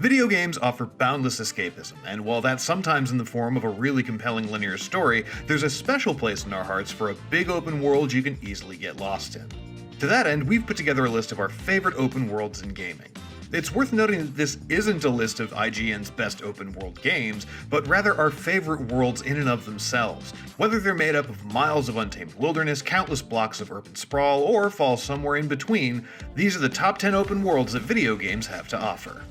Video games offer boundless escapism, and while that's sometimes in the form of a really compelling linear story, there's a special place in our hearts for a big open world you can easily get lost in. To that end, we've put together a list of our favorite open worlds in gaming. It's worth noting that this isn't a list of IGN's best open world games, but rather our favorite worlds in and of themselves. Whether they're made up of miles of untamed wilderness, countless blocks of urban sprawl, or fall somewhere in between, these are the top 10 open worlds that video games have to offer.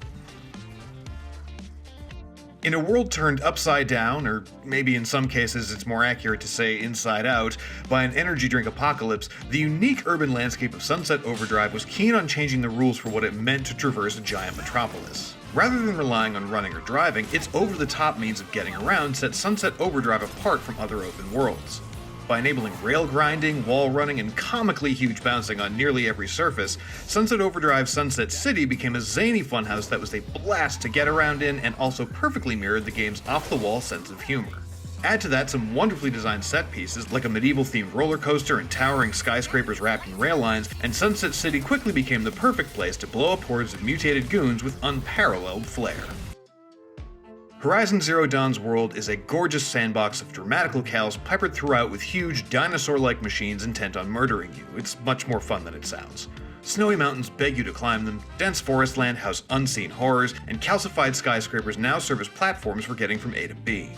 In a world turned upside down, or maybe in some cases it's more accurate to say inside out, by an energy drink apocalypse, the unique urban landscape of Sunset Overdrive was keen on changing the rules for what it meant to traverse a giant metropolis. Rather than relying on running or driving, its over-the-top means of getting around set Sunset Overdrive apart from other open worlds. By enabling rail grinding, wall running, and comically huge bouncing on nearly every surface, Sunset Overdrive Sunset City became a zany funhouse that was a blast to get around in and also perfectly mirrored the game's off-the-wall sense of humor. Add to that some wonderfully designed set pieces like a medieval-themed roller coaster and towering skyscrapers wrapped in rail lines, and Sunset City quickly became the perfect place to blow up hordes of mutated goons with unparalleled flair. Horizon Zero Dawn's world is a gorgeous sandbox of dramatic locales peppered throughout with huge, dinosaur-like machines intent on murdering you. It's much more fun than it sounds. Snowy mountains beg you to climb them, dense forest land house unseen horrors, and calcified skyscrapers now serve as platforms for getting from A to B.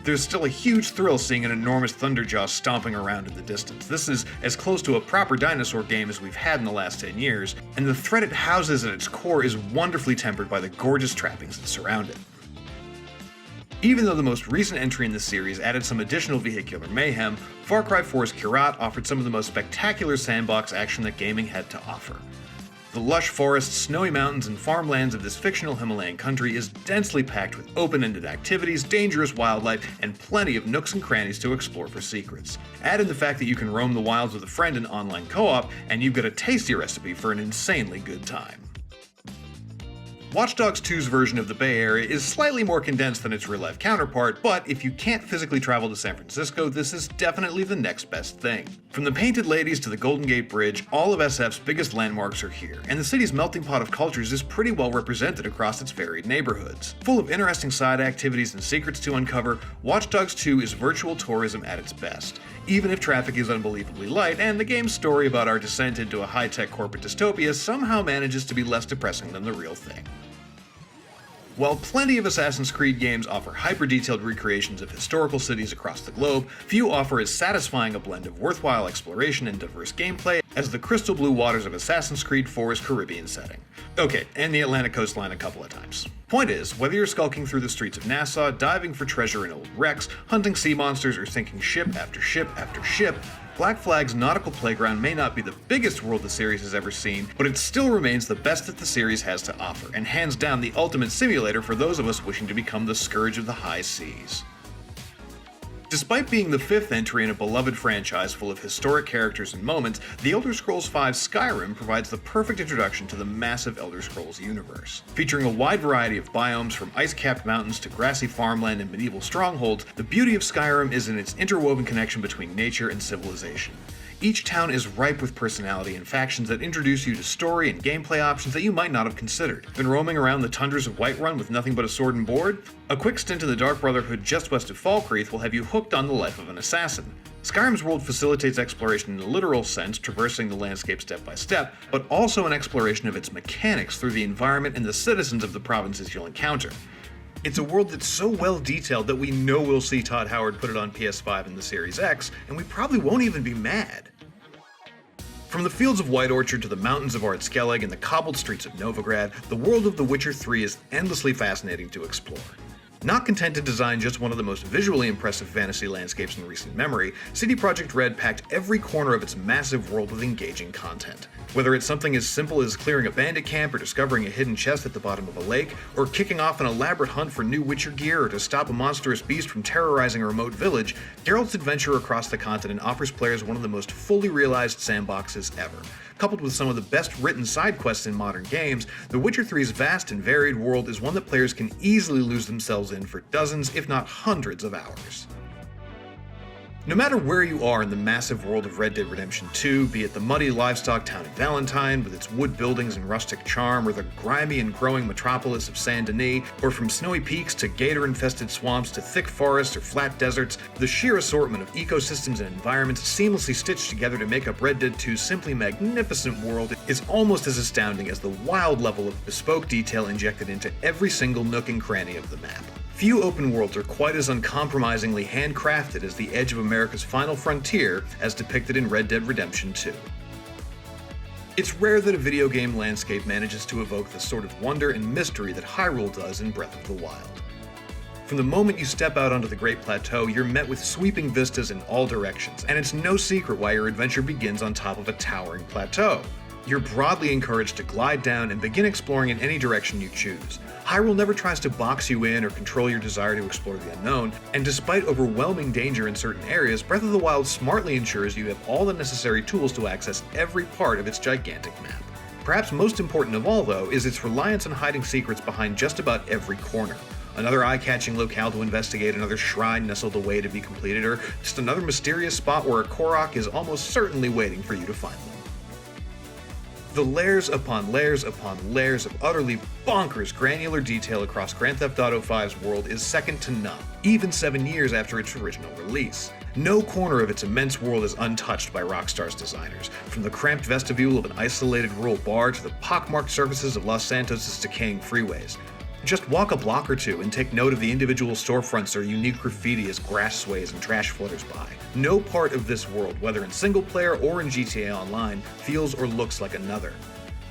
There's still a huge thrill seeing an enormous thunderjaw stomping around in the distance. This is as close to a proper dinosaur game as we've had in the last 10 years, and the threat it houses at its core is wonderfully tempered by the gorgeous trappings that surround it. Even though the most recent entry in the series added some additional vehicular mayhem, Far Cry 4's Kyrat offered some of the most spectacular sandbox action that gaming had to offer. The lush forests, snowy mountains, and farmlands of this fictional Himalayan country is densely packed with open-ended activities, dangerous wildlife, and plenty of nooks and crannies to explore for secrets. Add in the fact that you can roam the wilds with a friend in online co-op, and you've got a tasty recipe for an insanely good time. Watch Dogs 2's version of the Bay Area is slightly more condensed than its real-life counterpart, but if you can't physically travel to San Francisco, this is definitely the next best thing. From the Painted Ladies to the Golden Gate Bridge, all of SF's biggest landmarks are here, and the city's melting pot of cultures is pretty well represented across its varied neighborhoods. Full of interesting side activities and secrets to uncover, Watch Dogs 2 is virtual tourism at its best. Even if traffic is unbelievably light, and the game's story about our descent into a high-tech corporate dystopia somehow manages to be less depressing than the real thing. While plenty of Assassin's Creed games offer hyper-detailed recreations of historical cities across the globe, few offer as satisfying a blend of worthwhile exploration and diverse gameplay as the crystal blue waters of Assassin's Creed 4's Caribbean setting. Okay, and the Atlantic coastline a couple of times. Point is, whether you're skulking through the streets of Nassau, diving for treasure in old wrecks, hunting sea monsters, or sinking ship after ship after ship, Black Flag's nautical playground may not be the biggest world the series has ever seen, but it still remains the best that the series has to offer, and hands down the ultimate simulator for those of us wishing to become the scourge of the high seas. Despite being the fifth entry in a beloved franchise full of historic characters and moments, The Elder Scrolls V Skyrim provides the perfect introduction to the massive Elder Scrolls universe. Featuring a wide variety of biomes from ice-capped mountains to grassy farmland and medieval strongholds, the beauty of Skyrim is in its interwoven connection between nature and civilization. Each town is ripe with personality and factions that introduce you to story and gameplay options that you might not have considered. Been roaming around the tundras of Whiterun with nothing but a sword and board? A quick stint in the Dark Brotherhood just west of Falkreath will have you hooked on the life of an assassin. Skyrim's world facilitates exploration in a literal sense, traversing the landscape step by step, but also an exploration of its mechanics through the environment and the citizens of the provinces you'll encounter. It's a world that's so well detailed that we know we'll see Todd Howard put it on PS5 and the Series X, and we probably won't even be mad. From the fields of White Orchard to the mountains of Ard Skellig and the cobbled streets of Novigrad, the world of The Witcher 3 is endlessly fascinating to explore. Not content to design just one of the most visually impressive fantasy landscapes in recent memory, CD Projekt Red packed every corner of its massive world with engaging content. Whether it's something as simple as clearing a bandit camp or discovering a hidden chest at the bottom of a lake, or kicking off an elaborate hunt for new Witcher gear or to stop a monstrous beast from terrorizing a remote village, Geralt's adventure across the continent offers players one of the most fully realized sandboxes ever. Coupled with some of the best written side quests in modern games, The Witcher 3's vast and varied world is one that players can easily lose themselves in for dozens, if not hundreds of hours. No matter where you are in the massive world of Red Dead Redemption 2, be it the muddy livestock town of Valentine with its wood buildings and rustic charm, or the grimy and growing metropolis of Saint Denis, or from snowy peaks to gator-infested swamps to thick forests or flat deserts, the sheer assortment of ecosystems and environments seamlessly stitched together to make up Red Dead 2's simply magnificent world is almost as astounding as the wild level of bespoke detail injected into every single nook and cranny of the map. Few open worlds are quite as uncompromisingly handcrafted as the edge of America's final frontier as depicted in Red Dead Redemption 2. It's rare that a video game landscape manages to evoke the sort of wonder and mystery that Hyrule does in Breath of the Wild. From the moment you step out onto the Great Plateau, you're met with sweeping vistas in all directions, and it's no secret why your adventure begins on top of a towering plateau. You're broadly encouraged to glide down and begin exploring in any direction you choose. Hyrule never tries to box you in or control your desire to explore the unknown, and despite overwhelming danger in certain areas, Breath of the Wild smartly ensures you have all the necessary tools to access every part of its gigantic map. Perhaps most important of all, though, is its reliance on hiding secrets behind just about every corner. Another eye-catching locale to investigate, another shrine nestled away to be completed, or just another mysterious spot where a Korok is almost certainly waiting for you to find them. The layers upon layers upon layers of utterly bonkers granular detail across Grand Theft Auto V's world is second to none, even 7 years after its original release. No corner of its immense world is untouched by Rockstar's designers, from the cramped vestibule of an isolated rural bar to the pockmarked surfaces of Los Santos' decaying freeways. Just walk a block or two and take note of the individual storefronts or unique graffiti as grass sways and trash flutters by. No part of this world, whether in single player or in GTA Online, feels or looks like another.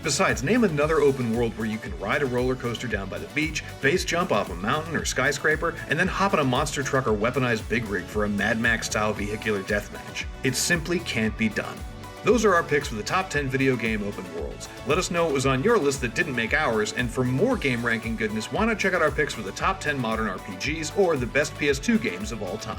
Besides, name another open world where you can ride a roller coaster down by the beach, base jump off a mountain or skyscraper, and then hop in a monster truck or weaponized big rig for a Mad Max-style vehicular deathmatch. It simply can't be done. Those are our picks for the top 10 video game open worlds. Let us know what was on your list that didn't make ours, and for more game ranking goodness, why not check out our picks for the top 10 modern RPGs or the best PS2 games of all time.